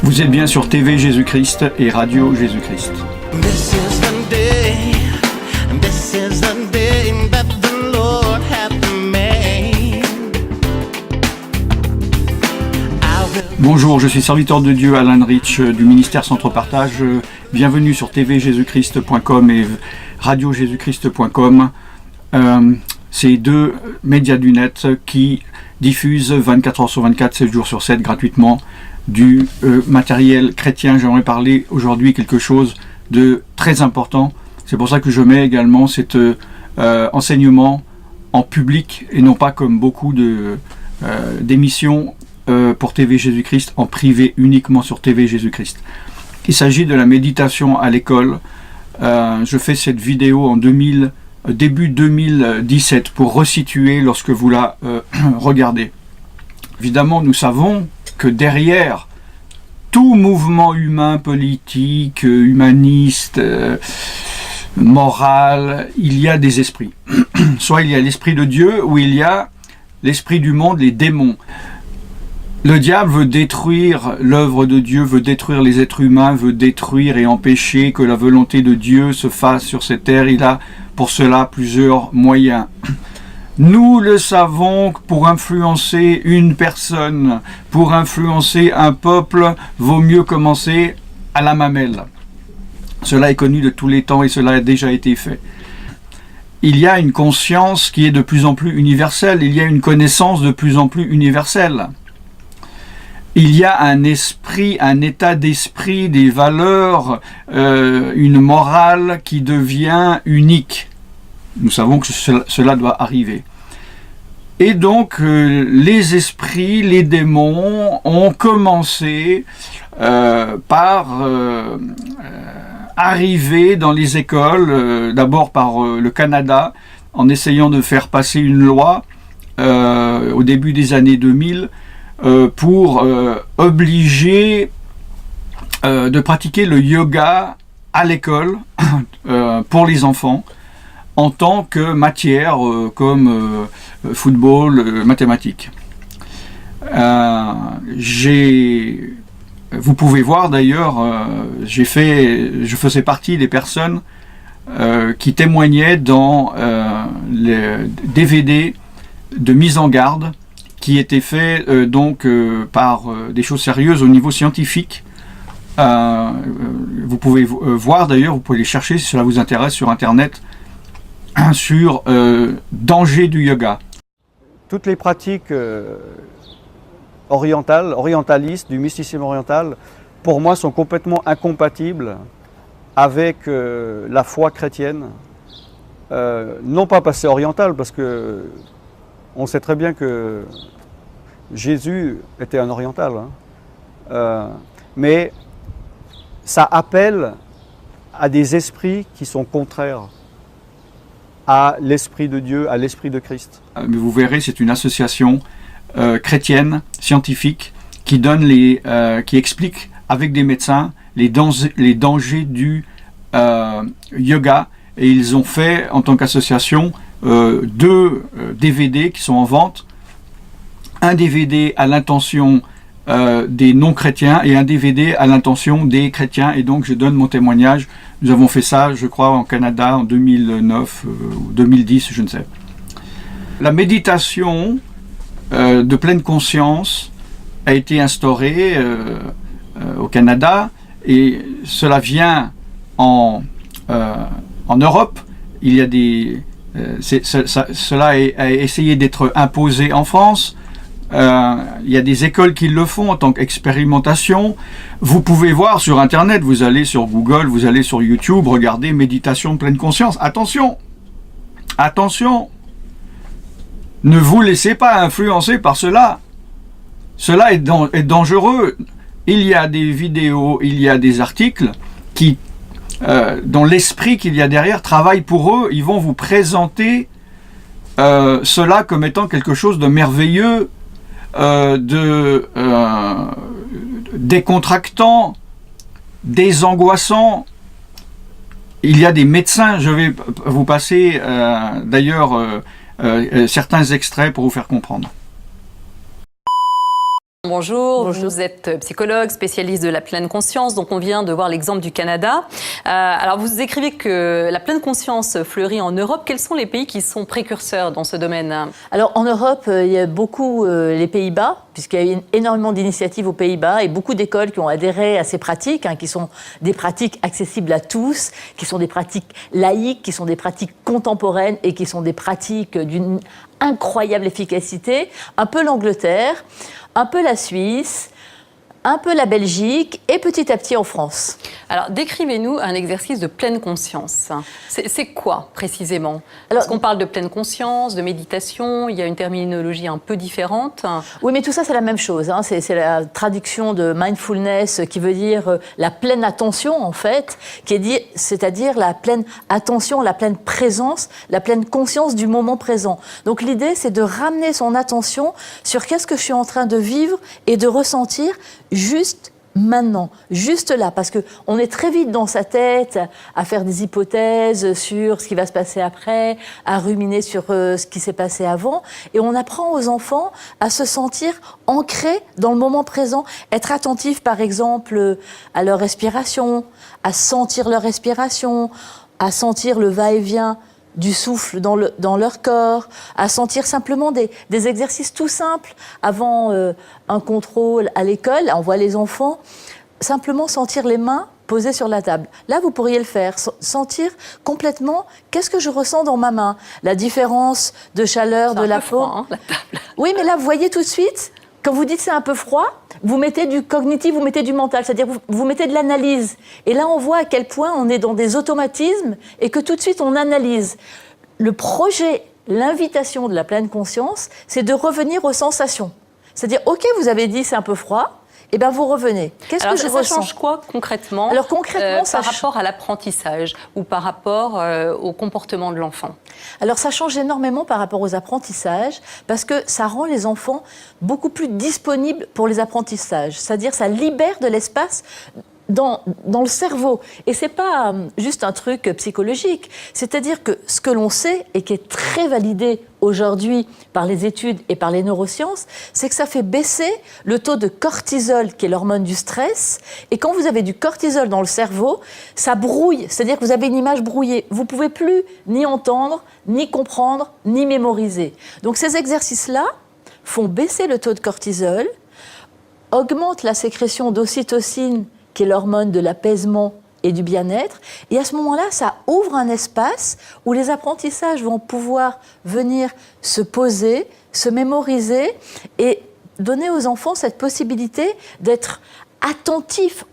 Vous êtes bien sur TV Jésus-Christ et Radio Jésus-Christ. This is the day, this is the day that the Lord hath made. Bonjour, je suis serviteur de Dieu Alan Rich du ministère Centre Partage. Bienvenue sur tvjésuschrist.com et radiojésuschrist.com. C'est deux médias du net qui diffusent 24 heures sur 24, 7 jours sur 7 gratuitement du matériel chrétien. J'aimerais parler aujourd'hui quelque chose de très important. C'est pour ça que je mets également cet enseignement en public et non pas comme beaucoup d'émissions pour TV Jésus-Christ en privé uniquement sur TV Jésus-Christ. Il s'agit de la méditation à l'école. Je fais cette vidéo en début 2017 pour resituer lorsque vous la regardez. Évidemment, nous savons que derrière tout mouvement humain, politique, humaniste, moral, il y a des esprits. Soit il y a l'esprit de Dieu ou il y a l'esprit du monde, les démons. Le diable veut détruire l'œuvre de Dieu, veut détruire les êtres humains, veut détruire et empêcher que la volonté de Dieu se fasse sur cette terre. Il a pour cela plusieurs moyens. Nous le savons, pour influencer une personne, pour influencer un peuple, vaut mieux commencer à la mamelle. Cela est connu de tous les temps et cela a déjà été fait. Il y a une conscience qui est de plus en plus universelle, il y a une connaissance de plus en plus universelle. Il y a un esprit, un état d'esprit, des valeurs, une morale qui devient unique. Nous savons que cela doit arriver. Et donc, les esprits, les démons ont commencé par arriver dans les écoles, d'abord par le Canada, en essayant de faire passer une loi au début des années 2000, pour obliger de pratiquer le yoga à l'école pour les enfants en tant que matière comme football, mathématiques. Vous pouvez voir d'ailleurs, je faisais partie des personnes qui témoignaient dans les DVD de mise en garde qui était fait par des choses sérieuses au niveau scientifique. Vous pouvez voir d'ailleurs, vous pouvez les chercher si cela vous intéresse sur internet, sur danger du yoga. Toutes les pratiques orientalistes, du mysticisme oriental, pour moi sont complètement incompatibles avec la foi chrétienne. Non pas parce que c'est oriental, parce que on sait très bien que Jésus était un oriental, mais ça appelle à des esprits qui sont contraires à l'esprit de Dieu, à l'esprit de Christ. Mais vous verrez, c'est une association chrétienne, scientifique, qui explique avec des médecins les dangers du yoga, et ils ont fait en tant qu'association deux DVD qui sont en vente, un DVD à l'intention des non-chrétiens et un DVD à l'intention des chrétiens, et donc je donne mon témoignage. Nous avons fait ça, je crois, en Canada en 2009 ou 2010, je ne sais. La méditation de pleine conscience a été instaurée au Canada, et cela vient en Europe. Il y a cela a essayé d'être imposé en France. Il y a des écoles qui le font en tant qu'expérimentation. Vous pouvez voir sur internet, vous allez sur Google, vous allez sur YouTube, regardez méditation de pleine conscience. Attention, attention, ne vous laissez pas influencer par cela. Cela est dangereux. Il y a des vidéos, il y a des articles qui dont l'esprit qu'il y a derrière travaille pour eux. Ils vont vous présenter cela comme étant quelque chose de merveilleux, décontractant, désangoissant. Il y a des médecins, je vais vous passer d'ailleurs certains extraits pour vous faire comprendre. Bonjour, Bonjour, vous êtes psychologue, spécialiste de la pleine conscience, donc on vient de voir l'exemple du Canada. Alors vous écrivez que la pleine conscience fleurit en Europe. Quels sont les pays qui sont précurseurs dans ce domaine? Alors en Europe, il y a beaucoup les Pays-Bas, puisqu'il y a eu énormément d'initiatives aux Pays-Bas et beaucoup d'écoles qui ont adhéré à ces pratiques, qui sont des pratiques accessibles à tous, qui sont des pratiques laïques, qui sont des pratiques contemporaines et qui sont des pratiques d'une incroyable efficacité. Un peu l'Angleterre, un peu la Suisse, un peu la Belgique et petit à petit en France. Alors, décrivez-nous un exercice de pleine conscience. C'est quoi, précisément? Alors, parce qu'on parle de pleine conscience, de méditation, il y a une terminologie un peu différente. Oui, mais tout ça, c'est la même chose. C'est la traduction de mindfulness qui veut dire la pleine attention, en fait, c'est-à-dire la pleine attention, la pleine présence, la pleine conscience du moment présent. Donc, l'idée, c'est de ramener son attention sur qu'est-ce que je suis en train de vivre et de ressentir juste maintenant, juste là, parce qu'on est très vite dans sa tête à faire des hypothèses sur ce qui va se passer après, à ruminer sur ce qui s'est passé avant, et on apprend aux enfants à se sentir ancrés dans le moment présent, être attentifs par exemple à leur respiration, à sentir leur respiration, à sentir le va-et-vient du souffle dans leur corps, à sentir simplement des exercices tout simples. Avant un contrôle à l'école, on voit les enfants simplement sentir les mains posées sur la table. Là, vous pourriez le faire, sentir complètement qu'est-ce que je ressens dans ma main, la différence de chaleur de la peau. Froid, hein, la table. Oui, mais là, vous voyez tout de suite, quand vous dites c'est un peu froid, vous mettez du cognitif, vous mettez du mental, c'est-à-dire vous mettez de l'analyse. Et là, on voit à quel point on est dans des automatismes et que tout de suite, on analyse. Le projet, l'invitation de la pleine conscience, c'est de revenir aux sensations. C'est-à-dire, OK, vous avez dit c'est un peu froid, et bien vous revenez. Qu'est-ce que je ça ressens? change quoi concrètement? Alors concrètement, par rapport à l'apprentissage ou par rapport au comportement de l'enfant? Alors ça change énormément par rapport aux apprentissages parce que ça rend les enfants beaucoup plus disponibles pour les apprentissages. C'est-à-dire ça libère de l'espace dans le cerveau. Et c'est pas juste un truc psychologique. C'est-à-dire que ce que l'on sait et qui est très validé aujourd'hui par les études et par les neurosciences, c'est que ça fait baisser le taux de cortisol, qui est l'hormone du stress. Et quand vous avez du cortisol dans le cerveau, ça brouille. C'est-à-dire que vous avez une image brouillée. Vous pouvez plus ni entendre, ni comprendre, ni mémoriser. Donc ces exercices-là font baisser le taux de cortisol, augmentent la sécrétion d'ocytocine, qui est l'hormone de l'apaisement et du bien-être. Et à ce moment-là, ça ouvre un espace où les apprentissages vont pouvoir venir se poser, se mémoriser et donner aux enfants cette possibilité d'être attentifs.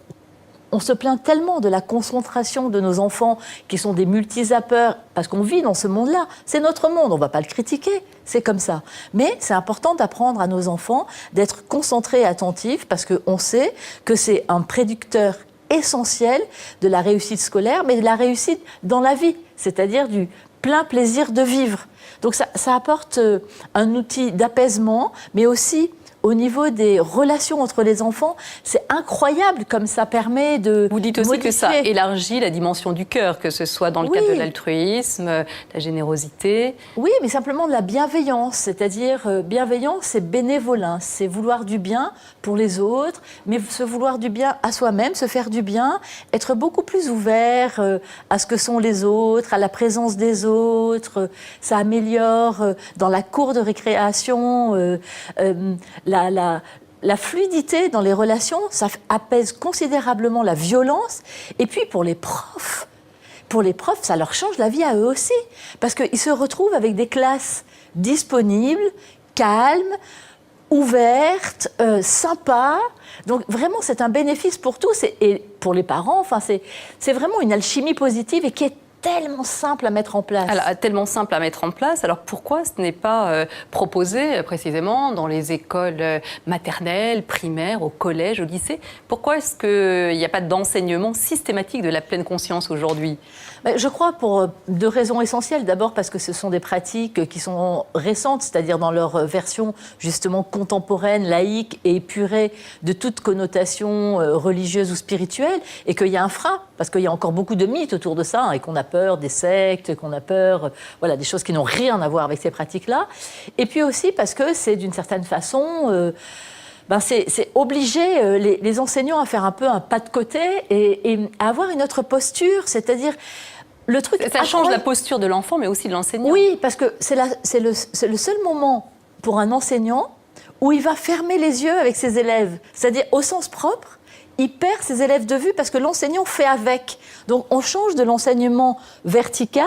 On se plaint tellement de la concentration de nos enfants qui sont des multizappeurs parce qu'on vit dans ce monde-là. C'est notre monde, on ne va pas le critiquer, c'est comme ça. Mais c'est important d'apprendre à nos enfants d'être concentrés et attentifs parce qu'on sait que c'est un prédicteur essentiel de la réussite scolaire, mais de la réussite dans la vie, c'est-à-dire du plein plaisir de vivre. Donc ça apporte un outil d'apaisement, mais aussi au niveau des relations entre les enfants, c'est incroyable comme ça permet de Vous dites aussi modifier. que ça élargit la dimension du cœur, que ce soit dans le cadre de l'altruisme, la générosité. Oui, mais simplement de la bienveillance, c'est-à-dire bienveillance, c'est bénévolence, c'est vouloir du bien pour les autres, mais se vouloir du bien à soi-même, se faire du bien, être beaucoup plus ouvert à ce que sont les autres, à la présence des autres. Ça améliore dans la cour de récréation la fluidité dans les relations, ça apaise considérablement la violence. Et puis pour les profs, ça leur change la vie à eux aussi. Parce qu'ils se retrouvent avec des classes disponibles, calmes, ouvertes, sympas. Donc vraiment, c'est un bénéfice pour tous et pour les parents. Enfin, c'est vraiment une alchimie positive et qui est tellement simple à mettre en place. Alors, tellement simple à mettre en place. Alors pourquoi ce n'est pas proposé précisément dans les écoles maternelles, primaires, au collège, au lycée? Pourquoi est-ce qu'il n'y a pas d'enseignement systématique de la pleine conscience aujourd'hui? Je crois pour deux raisons essentielles. D'abord parce que ce sont des pratiques qui sont récentes, c'est-à-dire dans leur version justement contemporaine, laïque et épurée de toute connotation religieuse ou spirituelle, et qu'il y a un frein, parce qu'il y a encore beaucoup de mythes autour de ça, et qu'on a peur des sectes, qu'on a peur des choses qui n'ont rien à voir avec ces pratiques-là. Et puis aussi parce que c'est d'une certaine façon c'est obliger les enseignants à faire un peu un pas de côté et à avoir une autre posture, c'est-à-dire le truc. Ça change la posture de l'enfant, mais aussi de l'enseignant. Oui, parce que c'est le seul moment pour un enseignant où il va fermer les yeux avec ses élèves, c'est-à-dire au sens propre. Il perd ses élèves de vue parce que l'enseignant fait avec. Donc on change de l'enseignement vertical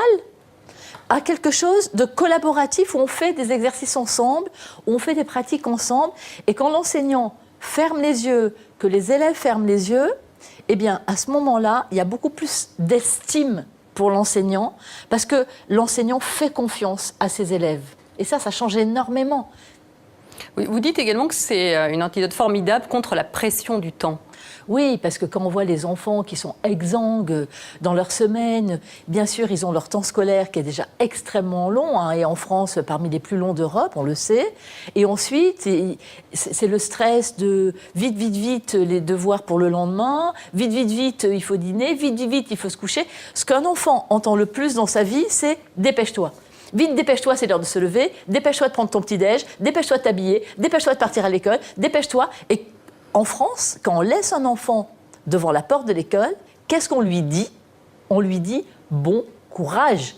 à quelque chose de collaboratif où on fait des exercices ensemble, où on fait des pratiques ensemble. Et quand l'enseignant ferme les yeux, que les élèves ferment les yeux, eh bien à ce moment-là, il y a beaucoup plus d'estime pour l'enseignant parce que l'enseignant fait confiance à ses élèves. Et ça change énormément. Oui, vous dites également que c'est une antidote formidable contre la pression du temps. Oui, parce que quand on voit les enfants qui sont exsangues dans leur semaine, bien sûr, ils ont leur temps scolaire qui est déjà extrêmement long, hein, et en France, parmi les plus longs d'Europe, on le sait. Et ensuite, c'est le stress de vite, les devoirs pour le lendemain, vite, il faut dîner, vite, il faut se coucher. Ce qu'un enfant entend le plus dans sa vie, c'est « dépêche-toi ». Vite, dépêche-toi, c'est l'heure de se lever, dépêche-toi de prendre ton petit-déj, dépêche-toi de t'habiller, dépêche-toi de partir à l'école, dépêche-toi. Et en France, quand on laisse un enfant devant la porte de l'école, qu'est-ce qu'on lui dit ? On lui dit « bon courage ».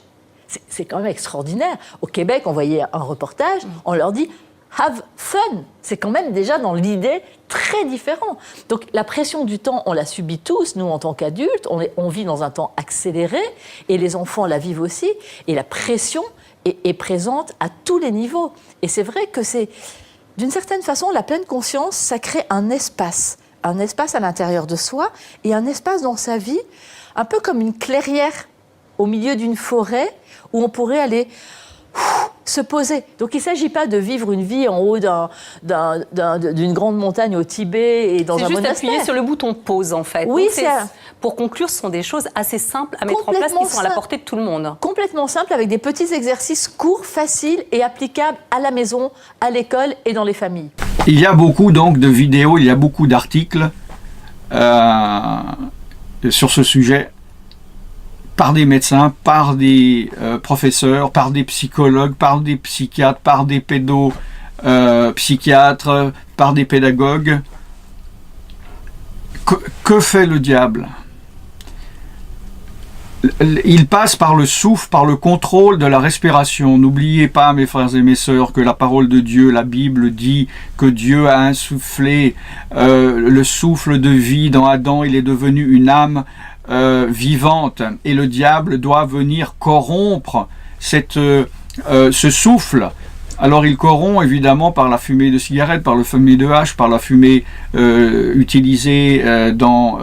C'est quand même extraordinaire. Au Québec, on voyait un reportage, on leur dit « have fun ». C'est quand même déjà dans l'idée très différent. Donc la pression du temps, on la subit tous, nous en tant qu'adultes, on vit dans un temps accéléré, et les enfants la vivent aussi, et la pression est présente à tous les niveaux. Et c'est vrai que c'est... D'une certaine façon, la pleine conscience, ça crée un espace à l'intérieur de soi et un espace dans sa vie, un peu comme une clairière au milieu d'une forêt où on pourrait aller se poser. Donc il ne s'agit pas de vivre une vie en haut d'une grande montagne au Tibet et dans un monastère. C'est juste appuyer sur le bouton pause, en fait. Oui, donc, pour conclure, ce sont des choses assez simples à mettre en place qui sont à la portée de tout le monde. Complètement simple, avec des petits exercices courts, faciles et applicables à la maison, à l'école et dans les familles. Il y a beaucoup donc de vidéos, il y a beaucoup d'articles sur ce sujet par des médecins, par des professeurs, par des psychologues, par des psychiatres, par des pédopsychiatres, par des pédagogues. Que fait le diable ? Il passe par le souffle, par le contrôle de la respiration. N'oubliez pas, mes frères et mes sœurs, que la parole de Dieu, la Bible dit que Dieu a insufflé le souffle de vie dans Adam. Il est devenu une âme vivante. Et le diable doit venir corrompre ce souffle. Alors il corrompt évidemment par la fumée de cigarette, par la fumée de hache, par la fumée utilisée dans...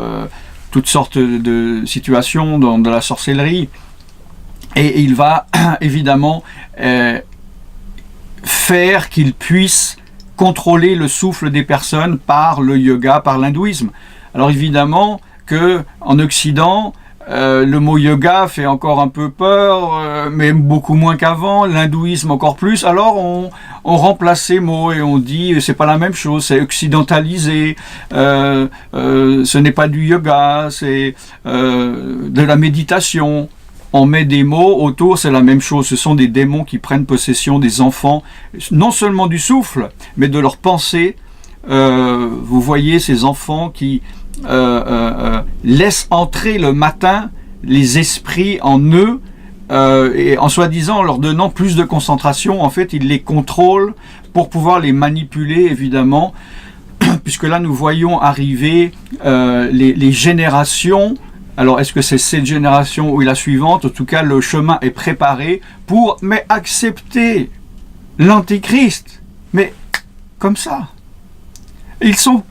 toutes sortes de situations, dans de la sorcellerie, et il va évidemment faire qu'il puisse contrôler le souffle des personnes par le yoga, par l'hindouisme. Alors évidemment que en Occident, le mot yoga fait encore un peu peur, mais beaucoup moins qu'avant, l'hindouisme encore plus. Alors on remplace ces mots et on dit c'est pas la même chose, c'est occidentalisé, ce n'est pas du yoga, c'est de la méditation. On met des mots autour, c'est la même chose, ce sont des démons qui prennent possession des enfants, non seulement du souffle, mais de leur pensée. Vous voyez ces enfants qui laissent entrer le matin les esprits en eux, et en soi-disant en leur donnant plus de concentration, en fait ils les contrôlent pour pouvoir les manipuler évidemment, puisque là nous voyons arriver les générations. Alors est-ce que c'est cette génération ou la suivante? En tout cas le chemin est préparé pour accepter l'antéchrist, mais comme ça. Ils sont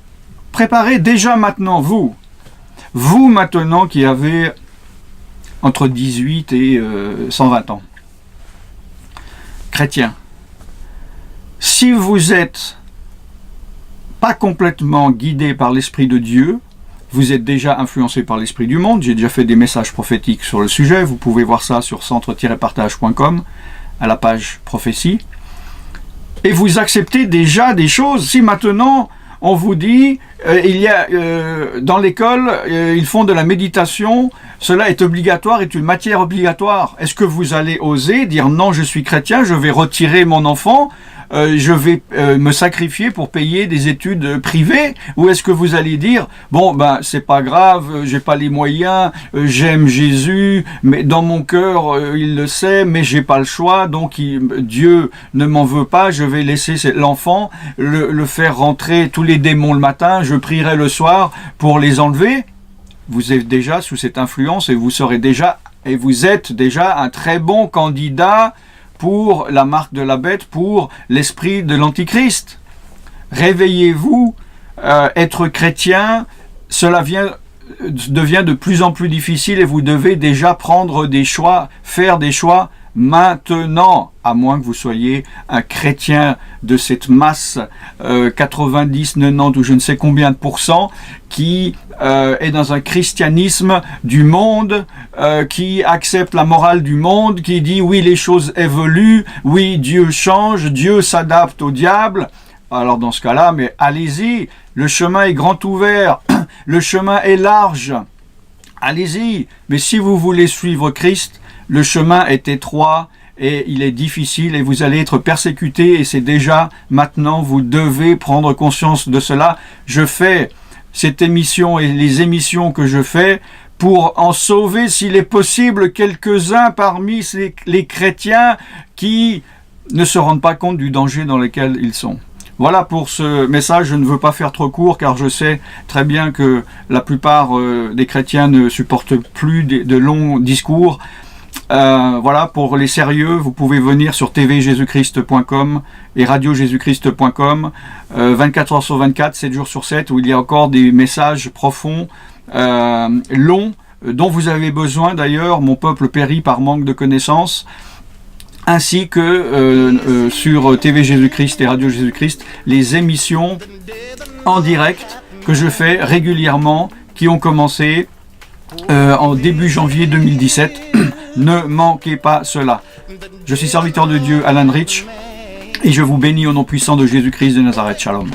préparés déjà maintenant, vous maintenant qui avez entre 18 et 120 ans, chrétiens, si vous êtes pas complètement guidé par l'Esprit de Dieu, vous êtes déjà influencé par l'Esprit du monde. J'ai déjà fait des messages prophétiques sur le sujet, vous pouvez voir ça sur centre-partage.com à la page prophétie, et vous acceptez déjà des choses. Si maintenant on vous dit, il y a dans l'école, ils font de la méditation, cela est obligatoire, est une matière obligatoire. Est-ce que vous allez oser dire non, je suis chrétien, je vais retirer mon enfant je vais me sacrifier pour payer des études privées? Ou est-ce que vous allez dire, bon, ben, c'est pas grave, j'ai pas les moyens, j'aime Jésus, mais dans mon cœur, il le sait, mais j'ai pas le choix, donc Dieu ne m'en veut pas, je vais laisser l'enfant, le faire rentrer tous les démons le matin, je prierai le soir pour les enlever? Vous êtes déjà sous cette influence et vous êtes déjà un très bon candidat pour la marque de la bête, pour l'esprit de l'Antichrist. Réveillez-vous, être chrétien, cela devient de plus en plus difficile et vous devez déjà prendre des choix, faire des choix maintenant, à moins que vous soyez un chrétien de cette masse 90, 90 ou je ne sais combien de pourcents qui est dans un christianisme du monde, qui accepte la morale du monde, qui dit oui les choses évoluent, oui Dieu change, Dieu s'adapte au diable. Alors dans ce cas-là, mais allez-y, le chemin est grand ouvert, le chemin est large, allez-y. Mais si vous voulez suivre Christ, le chemin est étroit et il est difficile et vous allez être persécuté et c'est déjà maintenant, vous devez prendre conscience de cela. Je fais cette émission et les émissions que je fais pour en sauver, s'il est possible, quelques-uns parmi les chrétiens qui ne se rendent pas compte du danger dans lequel ils sont. Voilà pour ce message, je ne veux pas faire trop court car je sais très bien que la plupart des chrétiens ne supportent plus de longs discours. Voilà, pour les sérieux, vous pouvez venir sur tvjesuschrist.com et radiojesuschrist.com 24 heures sur 24, 7 jours sur 7, où il y a encore des messages profonds, longs, dont vous avez besoin d'ailleurs, mon peuple périt par manque de connaissances, ainsi que sur TV Jésus-Christ et Radio Jésus-Christ, les émissions en direct que je fais régulièrement, qui ont commencé en début janvier 2017. Ne manquez pas cela. Je suis serviteur de Dieu, Alan Rich, et je vous bénis au nom puissant de Jésus-Christ de Nazareth. Shalom.